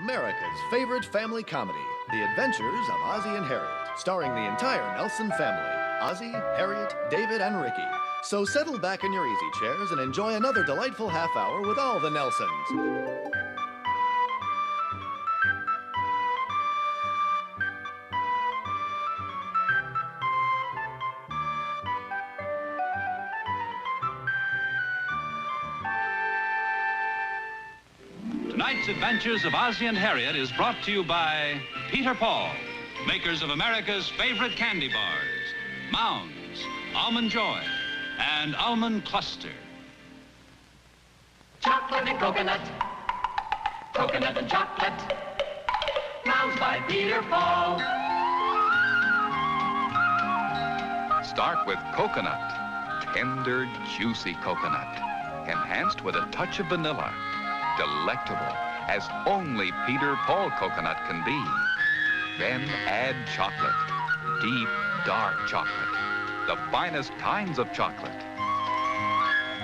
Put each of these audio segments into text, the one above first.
America's favorite family comedy, The Adventures of Ozzie and Harriet, starring the entire Nelson family, Ozzie, Harriet, David, and Ricky. So settle back in your easy chairs and enjoy another delightful half hour with all the Nelsons. Tonight's Adventures of Ozzie and Harriet is brought to you by Peter Paul, makers of America's favorite candy bars, Mounds, Almond Joy, and Almond Cluster. Chocolate and coconut, coconut and chocolate, Mounds by Peter Paul. Start with coconut, tender, juicy coconut, enhanced with a touch of vanilla. Delectable, as only Peter Paul coconut can be. Then add chocolate, deep, dark chocolate, the finest kinds of chocolate.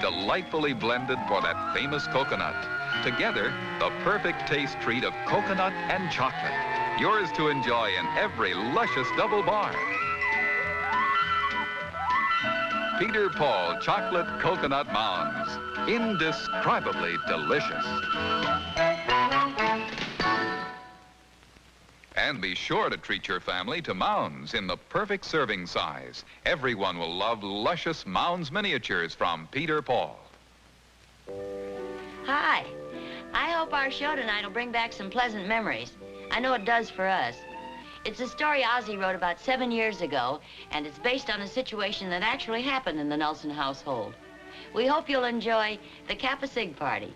Delightfully blended for that famous coconut. Together, the perfect taste treat of coconut and chocolate. Yours to enjoy in every luscious double bar. Peter Paul Chocolate Coconut Mounds. Indescribably delicious. And be sure to treat your family to Mounds in the perfect serving size. Everyone will love luscious Mounds miniatures from Peter Paul. Hi. I hope our show tonight will bring back some pleasant memories. I know it does for us. It's a story Ozzie wrote about 7 years ago, and it's based on a situation that actually happened in the Nelson household. We hope you'll enjoy the Kappa Sig party.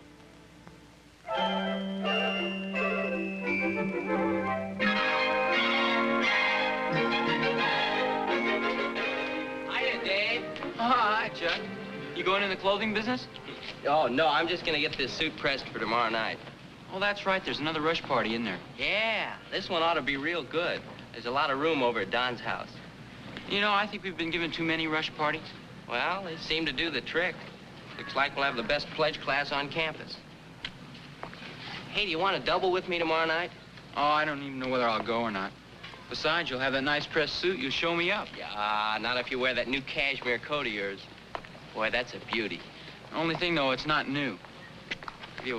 Hiya, Dave. Oh, hi, Chuck. You going in the clothing business? Oh, no, I'm just gonna get this suit pressed for tomorrow night. Oh, that's right. There's another rush party in there. Yeah, this one ought to be real good. There's a lot of room over at Don's house. You know, I think we've been given too many rush parties. Well, they seem to do the trick. Looks like we'll have the best pledge class on campus. Hey, do you want to double with me tomorrow night? Oh, I don't even know whether I'll go or not. Besides, you'll have that nice pressed suit. You'll show me up. Yeah, not if you wear that new cashmere coat of yours. Boy, that's a beauty. Only thing, though, it's not new.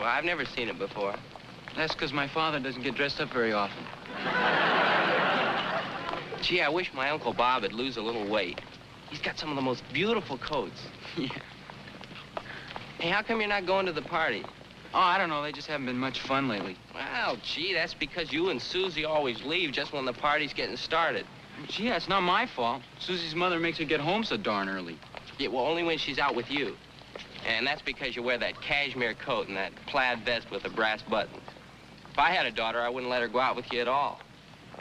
I've never seen it before. That's because my father doesn't get dressed up very often. Gee, I wish my Uncle Bob would lose a little weight. He's got some of the most beautiful coats. Yeah. Hey, how come you're not going to the party? Oh, I don't know. They just haven't been much fun lately. Well, gee, that's because you and Susie always leave just when the party's getting started. Gee, that's not my fault. Susie's mother makes her get home so darn early. Yeah, well, only when she's out with you. And that's because you wear that cashmere coat and that plaid vest with the brass buttons. If I had a daughter, I wouldn't let her go out with you at all.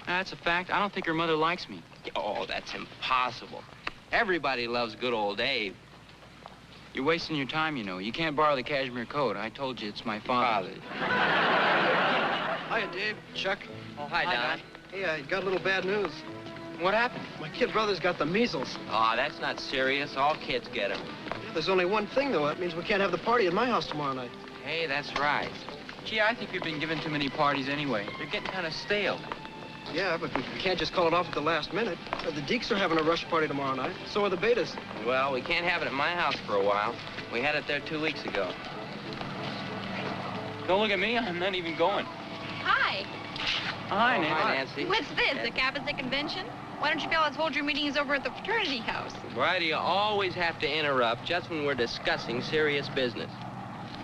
That's a fact. I don't think her mother likes me. Oh, that's impossible. Everybody loves good old Dave. You're wasting your time, you know. You can't borrow the cashmere coat. I told you it's my father's. Hiya, Dave. Chuck. Oh, hi, Don. Hey, I got a little bad news. What happened? My kid brother's got the measles. Oh, that's not serious. All kids get them. Yeah, there's only one thing, though. That means we can't have the party at my house tomorrow night. Hey, that's right. Gee, I think we've been given too many parties anyway. They're getting kind of stale. Yeah, but we can't just call it off at the last minute. The Deeks are having a rush party tomorrow night. So are the Betas. Well, we can't have it at my house for a while. We had it there 2 weeks ago. Don't look at me. I'm not even going. Hi. Hi, Oh, Nancy. hi, Nancy. What's this, a Kappa Sig convention? Why don't you fellas hold your meetings over at the fraternity house? Why do you always have to interrupt just when we're discussing serious business?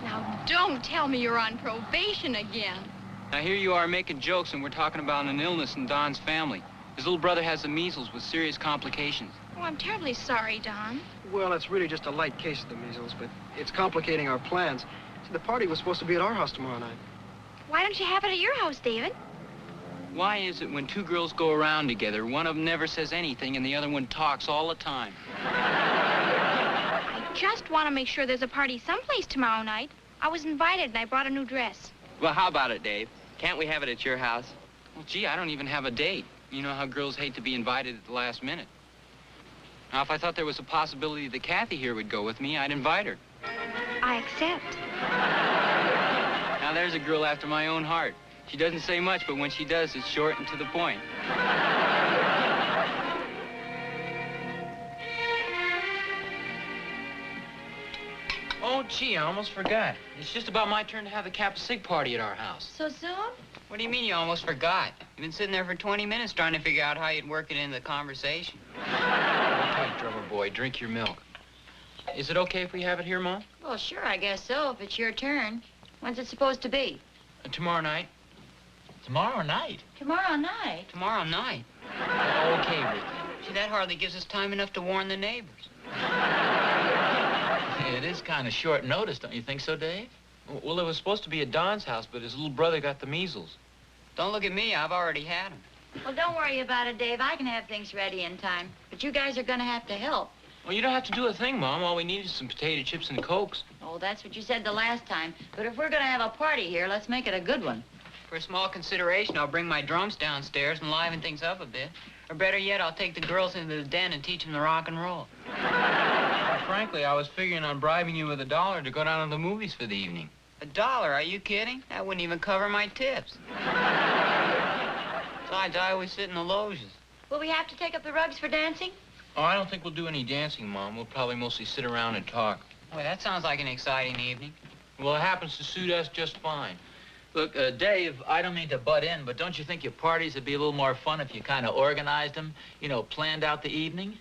Now, don't tell me you're on probation again. Now, here you are making jokes, and we're talking about an illness in Don's family. His little brother has the measles with serious complications. Oh, I'm terribly sorry, Don. Well, it's really just a light case of the measles, but it's complicating our plans. See, the party was supposed to be at our house tomorrow night. Why don't you have it at your house, David? Why is it when two girls go around together, one of them never says anything and the other one talks all the time? I just want to make sure there's a party someplace tomorrow night. I was invited and I brought a new dress. Well, how about it, Dave? Can't we have it at your house? Well, gee, I don't even have a date. You know how girls hate to be invited at the last minute. Now, if I thought there was a possibility that Kathy here would go with me, I'd invite her. I accept. Now, there's a girl after my own heart. She doesn't say much, but when she does, it's short and to the point. Oh, gee, I almost forgot. It's just about my turn to have the Kappa Sig party at our house. So soon? What do you mean you almost forgot? You've been sitting there for 20 minutes trying to figure out how you'd work it into the conversation. Okay, drummer boy, drink your milk. Is it okay if we have it here, Mom? Well, sure, I guess so, if it's your turn. When's it supposed to be? Tomorrow night. Tomorrow night? Tomorrow night? Tomorrow night. Okay, Ricky. See, that hardly gives us time enough to warn the neighbors. It is kind of short notice, don't you think so, Dave? Well, it was supposed to be at Don's house, but his little brother got the measles. Don't look at me. I've already had him. Well, don't worry about it, Dave. I can have things ready in time. But you guys are going to have to help. Well, you don't have to do a thing, Mom. All we need is some potato chips and Cokes. Oh, that's what you said the last time. But if we're going to have a party here, let's make it a good one. For a small consideration, I'll bring my drums downstairs and liven things up a bit. Or better yet, I'll take the girls into the den and teach them the rock and roll. Frankly, I was figuring on bribing you with $1 to go down to the movies for the evening. $1? Are you kidding? That wouldn't even cover my tips. Besides, I always sit in the loges. Will we have to take up the rugs for dancing? Oh, I don't think we'll do any dancing, Mom. We'll probably mostly sit around and talk. Boy, that sounds like an exciting evening. Well, it happens to suit us just fine. Look, Dave, I don't mean to butt in, but don't you think your parties would be a little more fun if you kind of organized them? You know, planned out the evening?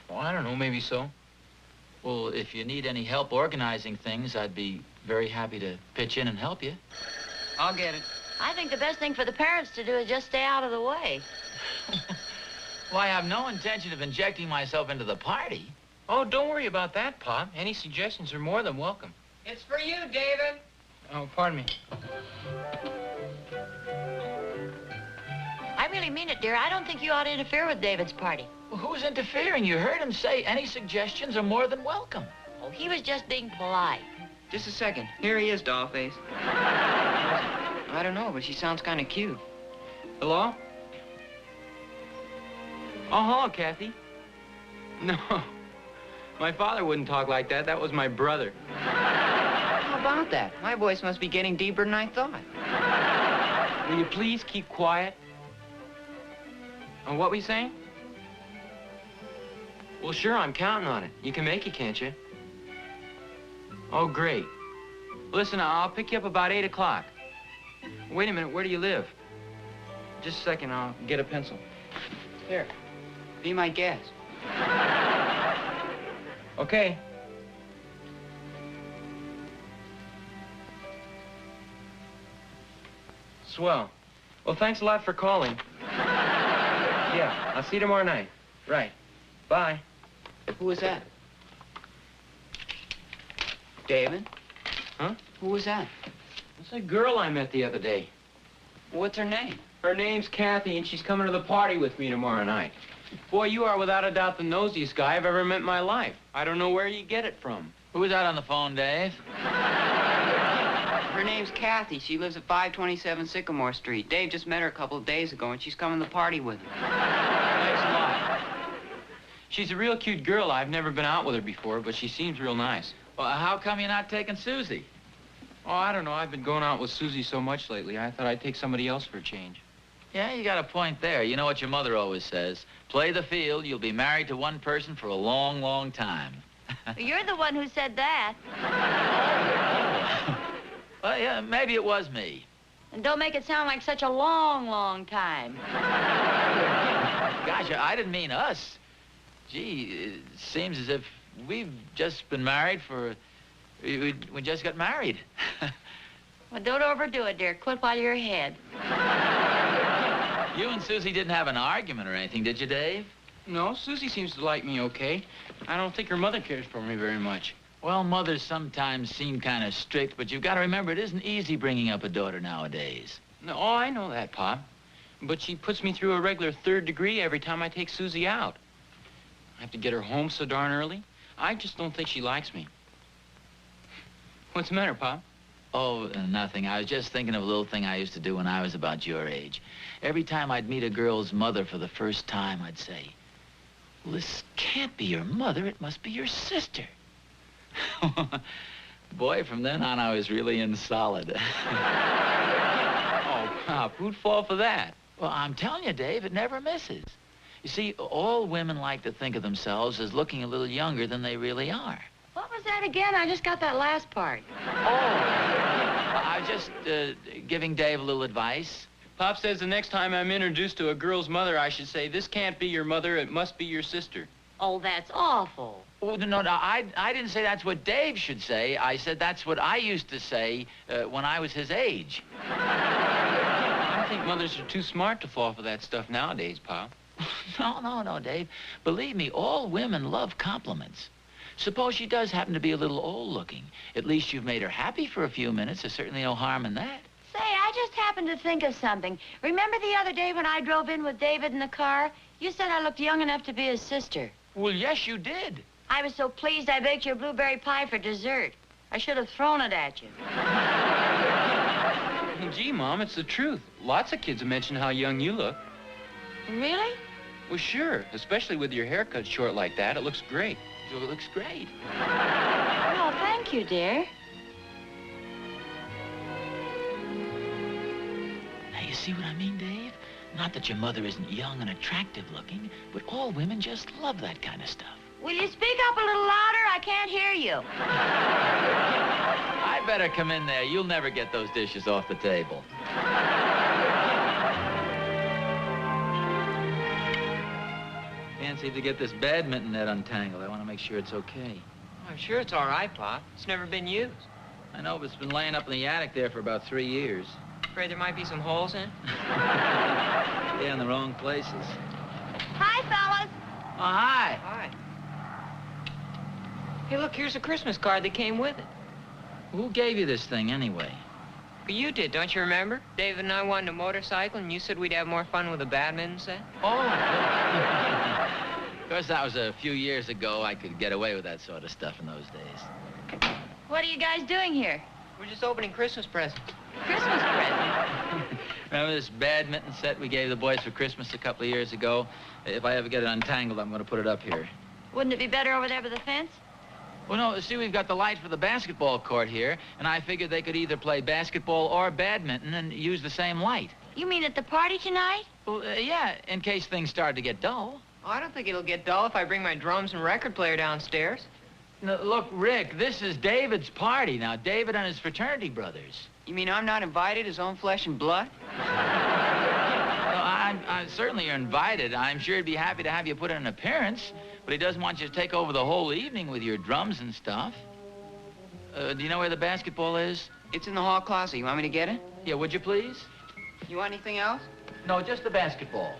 Well, I don't know, maybe so. Well, if you need any help organizing things, I'd be very happy to pitch in and help you. I'll get it. I think the best thing for the parents to do is just stay out of the way. Well, I have no intention of injecting myself into the party. Oh, don't worry about that, Pop. Any suggestions are more than welcome. It's for you, David. Oh, pardon me. I really mean it, dear. I don't think you ought to interfere with David's party. Well, who's interfering? You heard him say any suggestions are more than welcome. Oh, he was just being polite. Just a second. Here he is, Dollface. I don't know, but she sounds kind of cute. Hello? Oh, hello, Kathy. No, my father wouldn't talk like that. That was my brother. How about that? My voice must be getting deeper than I thought. Will you please keep quiet? What were you saying? Well, sure, I'm counting on it. You can make it, can't you? Oh, great. Listen, I'll pick you up about 8 o'clock. Wait a minute, where do you live? Just a second, I'll get a pencil. Here, be my guest. Okay. Swell. Well, thanks a lot for calling. Yeah, I'll see you tomorrow night. Right. Bye. Who was that? David? Huh? Who was that? It's a girl I met the other day. What's her name? Her name's Kathy, and she's coming to the party with me tomorrow night. Boy, you are without a doubt the nosiest guy I've ever met in my life. I don't know where you get it from. Who was that on the phone, Dave? Her name's Kathy. She lives at 527 Sycamore Street. Dave just met her a couple of days ago, and she's coming to the party with him. Thanks a lot. She's a real cute girl. I've never been out with her before, but she seems real nice. Well, how come you're not taking Susie? Oh, I don't know. I've been going out with Susie so much lately. I thought I'd take somebody else for a change. Yeah, you got a point there. You know what your mother always says. Play the field, you'll be married to one person for a long, long time. You're the one who said that. Well, yeah, maybe it was me. And don't make it sound like such a long, long time. Gosh, I didn't mean us. Gee, it seems as if we've just been married for... We just got married. Well, don't overdo it, dear. Quit while you're ahead. You and Susie didn't have an argument or anything, did you, Dave? No, Susie seems to like me okay. I don't think her mother cares for me very much. Well, mothers sometimes seem kind of strict, but you've got to remember it isn't easy bringing up a daughter nowadays. No, oh, I know that, Pop. But she puts me through a regular 3rd degree every time I take Susie out. I have to get her home so darn early. I just don't think she likes me. What's the matter, Pop? Oh, nothing. I was just thinking of a little thing I used to do when I was about your age. Every time I'd meet a girl's mother for the first time, I'd say, well, this can't be your mother. It must be your sister. Boy, from then on, I was really in solid. Oh, Who'd fall for that? Well, I'm telling you, Dave, it never misses. You see, all women like to think of themselves as looking a little younger than they really are. What was that again? I just got that last part. Oh, I was just giving Dave a little advice. Pop says the next time I'm introduced to a girl's mother, I should say, this can't be your mother, it must be your sister. Oh, that's awful. Oh, no, I didn't say that's what Dave should say. I said that's what I used to say when I was his age. I think mothers are too smart to fall for that stuff nowadays, Pop. No, Dave. Believe me, all women love compliments. Suppose she does happen to be a little old-looking. At least you've made her happy for a few minutes. There's certainly no harm in that. Say, I just happened to think of something. Remember the other day when I drove in with David in the car? You said I looked young enough to be his sister. Well, yes, you did. I was so pleased I baked your blueberry pie for dessert. I should have thrown it at you. Gee, Mom, it's the truth. Lots of kids have mentioned how young you look. Really? Well, sure. Especially with your hair cut short like that. It looks great. It looks great. Oh, thank you, dear. Now, you see what I mean, Dave? Not that your mother isn't young and attractive looking, but all women just love that kind of stuff. Will you speak up a little louder? I can't hear you. I better come in there. You'll never get those dishes off the table. Can't seem to get this badminton net untangled. I want to make sure it's okay. I'm sure it's all right, Pop. It's never been used. I know, but it's been laying up in the attic there for about 3 years. Afraid there might be some holes in it? Yeah, in the wrong places. Hi, fellas. Oh, hi. Hi. Hey, look, here's a Christmas card that came with it. Who gave you this thing, anyway? Well, you did, don't you remember? David and I wanted a motorcycle, and you said we'd have more fun with a badminton set. Oh. Of course, that was a few years ago. I could get away with that sort of stuff in those days. What are you guys doing here? We're just opening Christmas presents. Christmas present? Remember this badminton set we gave the boys for Christmas a couple of years ago? If I ever get it untangled, I'm going to put it up here. Wouldn't it be better over there by the fence? Well, no, see, we've got the light for the basketball court here, and I figured they could either play basketball or badminton and use the same light. You mean at the party tonight? Well, yeah, in case things start to get dull. Oh, I don't think it'll get dull if I bring my drums and record player downstairs. Now, look, Rick, this is David's party. Now, David and his fraternity brothers. You mean I'm not invited, his own flesh and blood? Well, I certainly you're invited. I'm sure he'd be happy to have you put in an appearance, but he doesn't want you to take over the whole evening with your drums and stuff. Do you know where the basketball is? It's in the hall closet. You want me to get it? Yeah, would you please? You want anything else? No, just the basketball.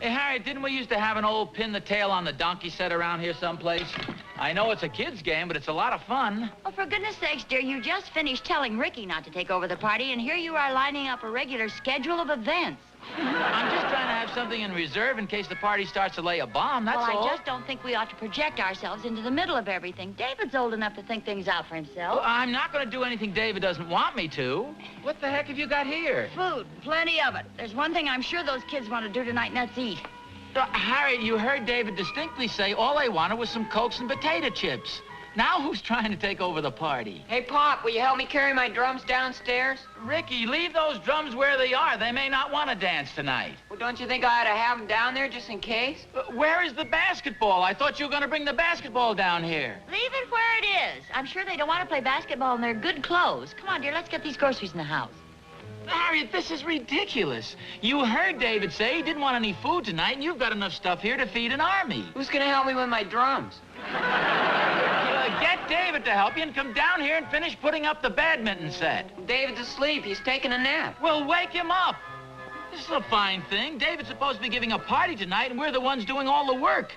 Hey, Harriet, didn't we used to have an old pin the tail on the donkey set around here someplace? I know it's a kid's game, but it's a lot of fun. Oh, for goodness sakes, dear, you just finished telling Ricky not to take over the party, and here you are lining up a regular schedule of events. I'm just trying to have something in reserve in case the party starts to lay a bomb, that's all. Well, I just don't think we ought to project ourselves into the middle of everything. David's old enough to think things out for himself. Well, I'm not going to do anything David doesn't want me to. What the heck have you got here? Food, plenty of it. There's one thing I'm sure those kids want to do tonight, and that's eat. Harriet, you heard David distinctly say all they wanted was some Cokes and potato chips. Now who's trying to take over the party? Hey, Pop, will you help me carry my drums downstairs? Ricky, leave those drums where they are. They may not want to dance tonight. Well, don't you think I ought to have them down there just in case? Where is the basketball? I thought you were going to bring the basketball down here. Leave it where it is. I'm sure they don't want to play basketball in their good clothes. Come on, dear, let's get these groceries in the house. Harriet, this is ridiculous. You heard David say he didn't want any food tonight, and you've got enough stuff here to feed an army. Who's going to help me with my drums? Get David to help you and come down here and finish putting up the badminton set. David's asleep. He's taking a nap. Well, wake him up. This is a fine thing. David's supposed to be giving a party tonight, and we're the ones doing all the work.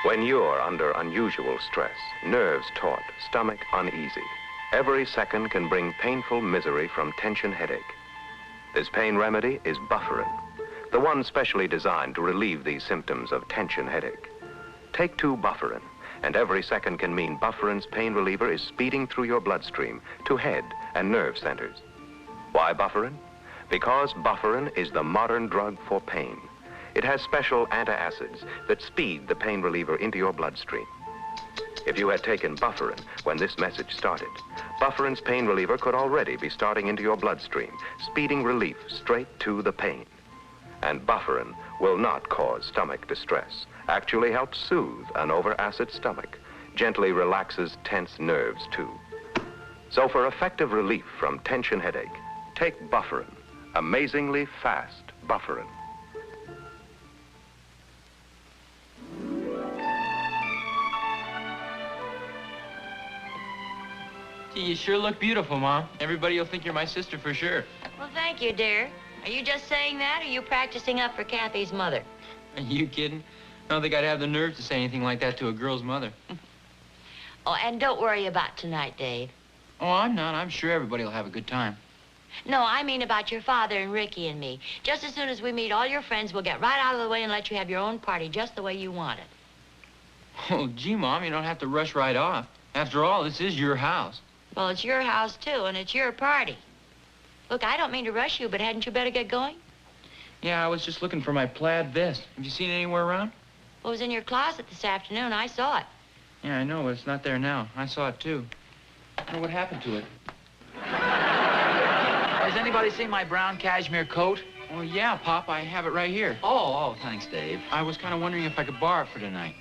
When you're under unusual stress, nerves taut, stomach uneasy, every second can bring painful misery from tension headache. This pain remedy is Bufferin, the one specially designed to relieve these symptoms of tension headache. Take 2 Bufferin, and every second can mean Bufferin's pain reliever is speeding through your bloodstream to head and nerve centers. Why bufferin? Because bufferin is the modern drug for pain. It has special antacids that speed the pain reliever into your bloodstream. If you had taken bufferin when this message started, bufferin's pain reliever could already be starting into your bloodstream, speeding relief straight to the pain. And bufferin will not cause stomach distress, actually helps soothe an over-acid stomach, gently relaxes tense nerves too. So for effective relief from tension headache, take bufferin, amazingly fast bufferin. Gee, you sure look beautiful, Mom. Everybody will think you're my sister for sure. Well, thank you, dear. Are you just saying that, or are you practicing up for Kathy's mother? Are you kidding? I don't think I'd have the nerve to say anything like that to a girl's mother. Oh, and don't worry about tonight, Dave. Oh, I'm not. I'm sure everybody will have a good time. No, I mean about your father and Ricky and me. Just as soon as we meet all your friends, we'll get right out of the way and let you have your own party just the way you want it. Oh, gee, Mom, you don't have to rush right off. After all, this is your house. Well, it's your house, too, and it's your party. Look, I don't mean to rush you, but hadn't you better get going? Yeah, I was just looking for my plaid vest. Have you seen it anywhere around? Well, it was in your closet this afternoon. I saw it. Yeah, I know, but it's not there now. I saw it, too. I don't know what happened to it. Has anybody seen my brown cashmere coat? Oh, yeah, Pop, I have it right here. Oh, thanks, Dave. I was kind of wondering if I could borrow it for tonight.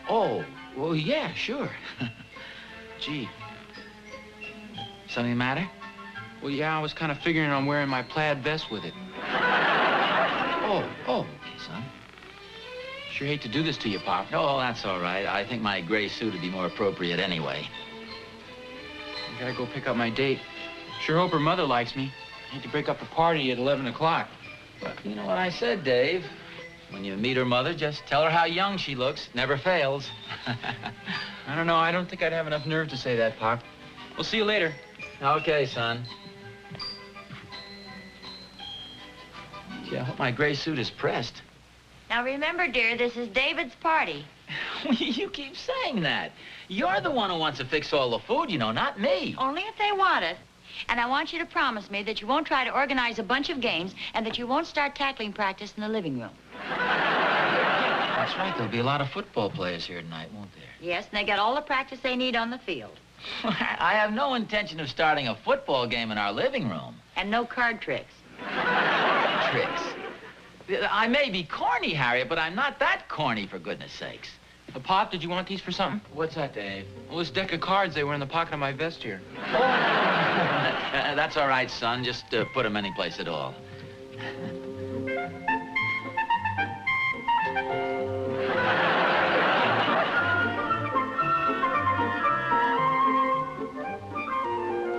Oh, well, yeah, sure. Gee. Something the matter? Well, yeah, I was kind of figuring on wearing my plaid vest with it. Oh, okay, son. Sure hate to do this to you, Pop. Oh, that's all right. I think my gray suit would be more appropriate anyway. I gotta go pick up my date. Sure hope her mother likes me. Hate to break up the party at 11 o'clock. Well, you know what I said, Dave. When you meet her mother, just tell her how young she looks. Never fails. I don't know. I don't think I'd have enough nerve to say that, Pop. We'll see you later. Okay, son. Gee, I hope my gray suit is pressed. Now, remember, dear, this is David's party. You keep saying that. You're the one who wants to fix all the food, you know, not me. Only if they want it. And I want you to promise me that you won't try to organize a bunch of games and that you won't start tackling practice in the living room. That's right. There'll be a lot of football players here tonight, won't there? Yes, and they get all the practice they need on the field. I have no intention of starting a football game in our living room. And no card tricks. Card tricks? I may be corny, Harriet, but I'm not that corny, for goodness sakes. Pop, did you want these for something? What's that, Dave? Well, this deck of cards, they were in the pocket of my vest here. Oh. That's all right, son. Just put them any place at all.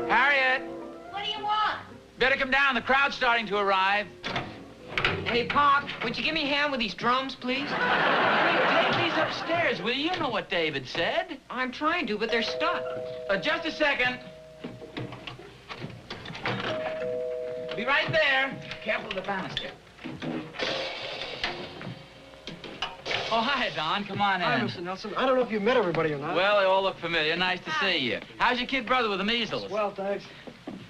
Harriet! What do you want? Better come down. The crowd's starting to arrive. Hey, Pop, would you give me a hand with these drums, please? Take these upstairs, will you? You know what David said. I'm trying to, but they're stuck. Just a second. Be right there. Careful of the banister. Oh, hi, Don. Come on in. Hi, Mr. Nelson. I don't know if you've met everybody or not. Well, they all look familiar. Nice to see you. How's your kid brother with the measles? Well, thanks.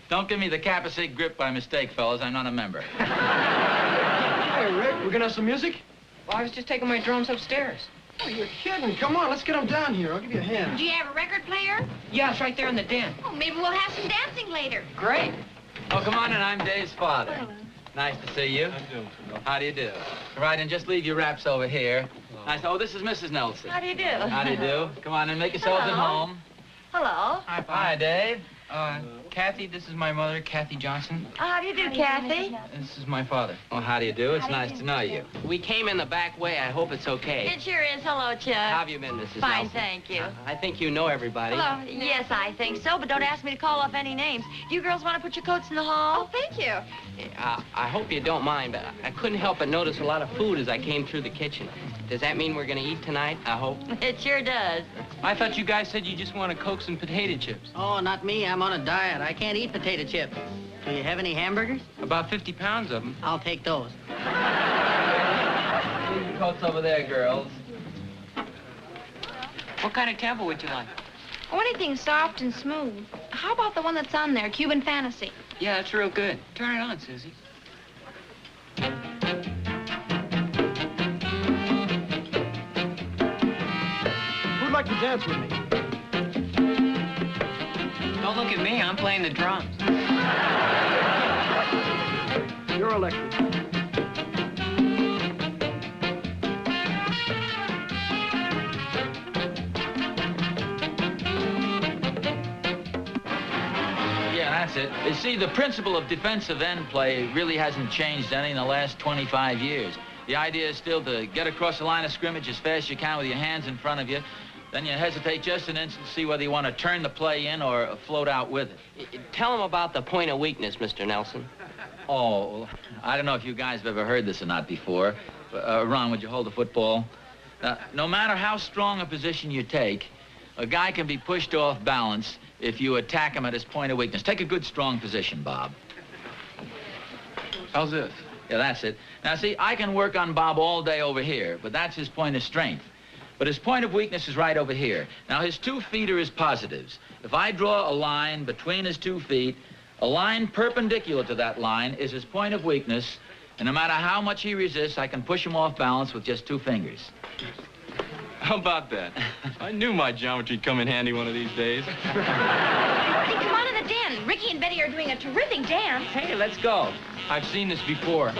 Don't give me the Kappa grip by mistake, fellas. I'm not a member. Hey, Rick, we're gonna have some music? Well, I was just taking my drums upstairs. Oh, you're kidding. Come on, let's get them down here. I'll give you a hand. Do you have a record player? Yeah, it's right there in the den. Oh, maybe we'll have some dancing later. Great. Oh, come on in. I'm Dave's father. Hello. Nice to see you. How do you do? Right, and just leave your wraps over here. Nice. Oh, this is Mrs. Nelson. How do you do? How do you do? Come on in, make yourselves at Hello. home. Hello. Hi, Pop. Hi, Dave. Kathy, this is my mother, Kathy Johnson. How do you do, Kathy? This is my father. Oh, how do you do? It's nice to know you. We came in the back way. I hope it's okay. It sure is. Hello, Chuck. How have you been, Mrs. Fine, Nelson? thank you. I think you know everybody. Hello. Yes, I think so, but don't ask me to call off any names. Do you girls want to put your coats in the hall? Oh, thank you. I hope you don't mind, but I couldn't help but notice a lot of food as I came through the kitchen. Does that mean we're going to eat tonight, I hope? It sure does. I thought you guys said you just wanted Cokes and potato chips. Oh, not me. I'm on a diet. I can't eat potato chips. Do you have any hamburgers? About 50 pounds of them. I'll take those. Leave your coats over there, girls. What kind of tempo would you like? Oh, anything soft and smooth. How about the one that's on there, Cuban Fantasy? Yeah, that's real good. Turn it on, Susie. Who'd like to dance with me? Don't look at me. I'm playing the drums. You're elected. Yeah, that's it. You see, the principle of defensive end play really hasn't changed any in the last 25 years. The idea is still to get across the line of scrimmage as fast as you can with your hands in front of you. Then you hesitate just an instant to see whether you want to turn the play in or float out with it. Tell him about the point of weakness, Mr. Nelson. Oh, I don't know if you guys have ever heard this or not before. Ron, would you hold the football? No matter how strong a position you take, a guy can be pushed off balance if you attack him at his point of weakness. Take a good, strong position, Bob. How's this? Yeah, that's it. Now, see, I can work on Bob all day over here, but that's his point of strength. But his point of weakness is right over here. Now, his 2 feet are his positives. If I draw a line between his 2 feet, a line perpendicular to that line is his point of weakness, and no matter how much he resists, I can push him off balance with just 2 fingers. How about that? I knew my geometry'd come in handy one of these days. Hey, come on in the den. Ricky and Betty are doing a terrific dance. Hey, let's go. I've seen this before.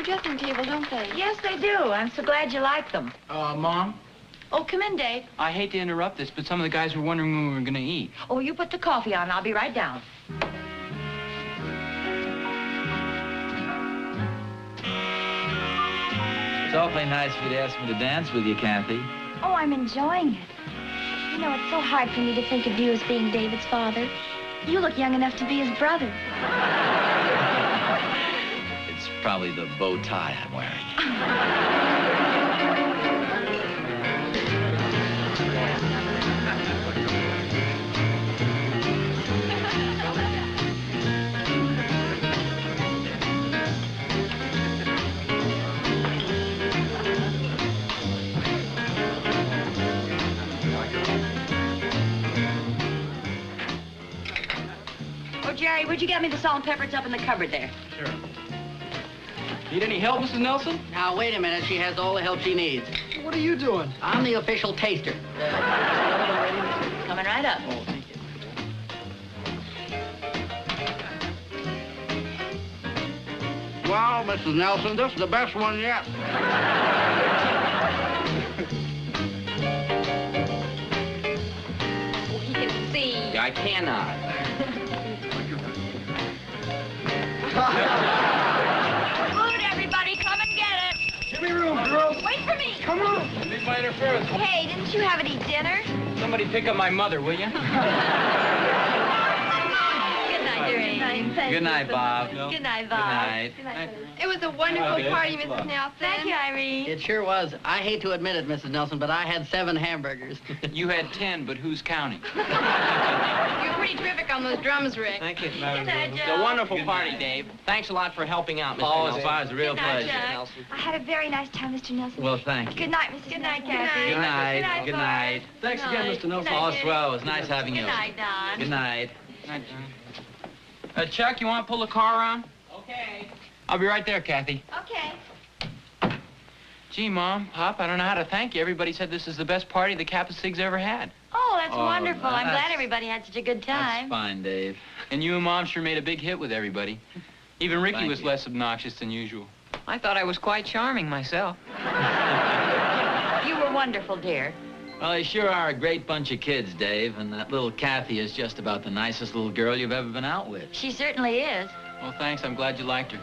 Dressing table, don't they? Yes, they do. I'm so glad you like them. Mom? Oh, come in, Dave. I hate to interrupt this, but some of the guys were wondering when we were going to eat. Oh, you put the coffee on. I'll be right down. It's awfully nice of you to ask me to dance with you, Kathy. Oh, I'm enjoying it. You know, it's so hard for me to think of you as being David's father. You look young enough to be his brother. It's probably the bow tie I'm wearing. Jerry, would you get me the salt and pepper? It's up in the cupboard there. Sure. Need any help, Mrs. Nelson? Now, wait a minute. She has all the help she needs. What are you doing? I'm the official taster. Coming right up. Oh, thank you. Wow, Mrs. Nelson, this is the best one yet. He can see. I cannot. Food, everybody, come and get it. Give me room, girls. Wait for me. Come on. Leave mine first. Hey, didn't you have any dinner? Somebody pick up my mother, will you? Good night, Jerry. Good night, Bob. Good night, Bob. Good night. It was a wonderful party, Mrs. Nelson. Thank you, Irene. It sure was. I hate to admit it, Mrs. Nelson, but I had 7 hamburgers. You had 10, but who's counting? You're pretty terrific on those drums, Rick. Thank you. Good night, It's Joe. a wonderful party, Dave. Thanks a lot for helping out, Mr. Oh, Nelson. it's fine. It's a real Good night, pleasure. Jack. Nelson. I had a very nice time, Mr. Nelson. Well, thank you. Good night, Mrs. Good night, Nelson. Kathy. Good night. Good night. Thanks again, Mr. Nelson. Oh, swell. It was nice having you. Good night, Don. Good night. Night, John. Chuck, you want to pull the car around? Okay. I'll be right there, Kathy. Okay. Gee, Mom, Pop, I don't know how to thank you. Everybody said this is the best party the Kappa Sig's ever had. Oh, that's Oh, wonderful. I'm that's- glad everybody had such a good That's time. fine, Dave. And you and Mom sure made a big hit with everybody. Even Ricky Thank was you. less obnoxious than usual. I thought I was quite charming myself. You were wonderful, dear. Well, they sure are a great bunch of kids, Dave, and that little Kathy is just about the nicest little girl you've ever been out with. She certainly is. Well, thanks. I'm glad you liked her.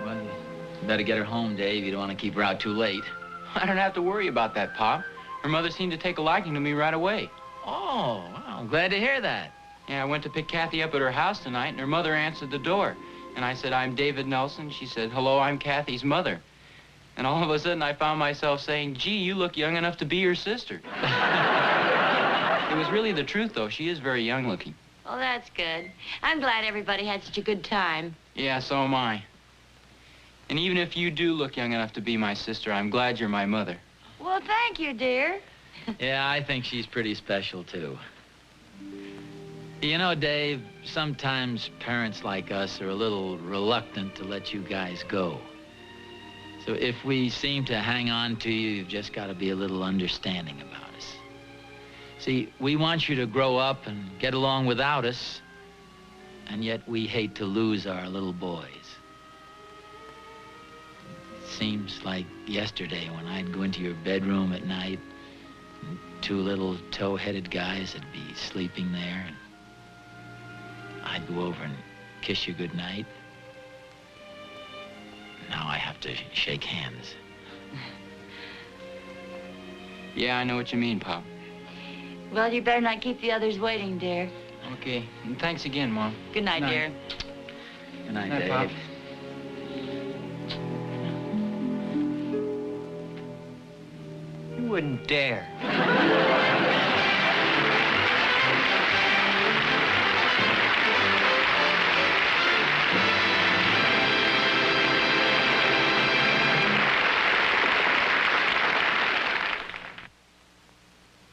Well, you better get her home, Dave. You don't want to keep her out too late. I don't have to worry about that, Pop. Her mother seemed to take a liking to me right away. Oh, wow. I'm glad to hear that. Yeah, I went to pick Kathy up at her house tonight, and her mother answered the door. And I said, I'm David Nelson. She said, hello, I'm Kathy's mother. And all of a sudden, I found myself saying, gee, you look young enough to be your sister. It was really the truth, though. She is very young looking. Well, that's good. I'm glad everybody had such a good time. Yeah, so am I. And even if you do look young enough to be my sister, I'm glad you're my mother. Well, thank you, dear. Yeah, I think she's pretty special, too. You know, Dave, sometimes parents like us are a little reluctant to let you guys go. So if we seem to hang on to you, you've just got to be a little understanding about us. See, we want you to grow up and get along without us, and yet we hate to lose our little boys. It seems like yesterday when I'd go into your bedroom at night, and two little tow-headed guys would be sleeping there, and I'd go over and kiss you goodnight. Now I have to shake hands. Yeah, I know what you mean, Pop. Well, you better not keep the others waiting, dear. Okay, and thanks again, Mom. Good night, dear. Good night, Good night, Dave. Pop. You wouldn't dare.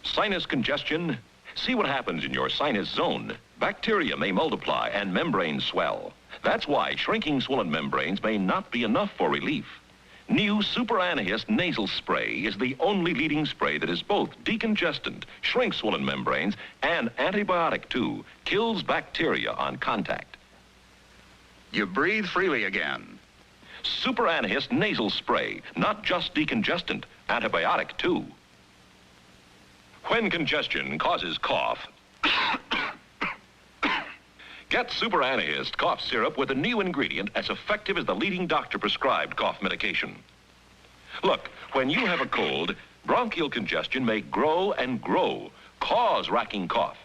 Sinus congestion? See what happens in your sinus zone. Bacteria may multiply and membranes swell. That's why shrinking swollen membranes may not be enough for relief. New Super Anahist nasal spray is the only leading spray that is both decongestant, shrinks swollen membranes, and antibiotic too. Kills bacteria on contact. You breathe freely again. Super Anahist nasal spray, not just decongestant, antibiotic too. When congestion causes cough, get Super Anahist cough syrup with a new ingredient as effective as the leading doctor-prescribed cough medication. Look, when you have a cold, bronchial congestion may grow and grow, cause racking cough.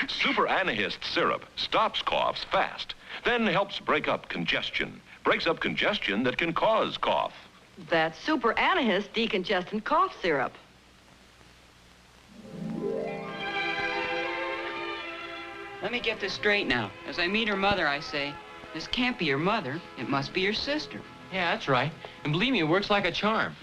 Super Anahist syrup stops coughs fast, then helps break up congestion. Breaks up congestion that can cause cough. That's Super Anahist decongestant cough syrup. Let me get this straight now. As I meet her mother, I say, this can't be your mother. It must be your sister. Yeah, that's right. And believe me, it works like a charm.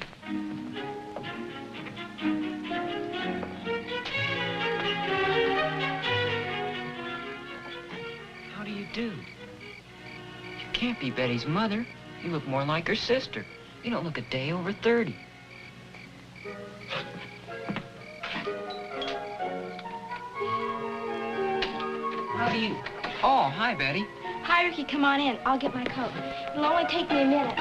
How do you do? You can't be Betty's mother. You look more like her sister. You don't look a day over 30. How do you... Oh, hi, Betty. Hi, Ricky, come on in. I'll get my coat. It'll only take me a minute.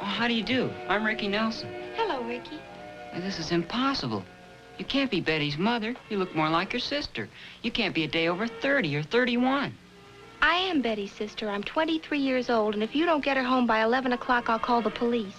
Oh, how do you do? I'm Ricky Nelson. Hello, Ricky. This is impossible. You can't be Betty's mother. You look more like her sister. You can't be a day over 30 or 31. I am Betty's sister. I'm 23 years old, and if you don't get her home by 11 o'clock, I'll call the police.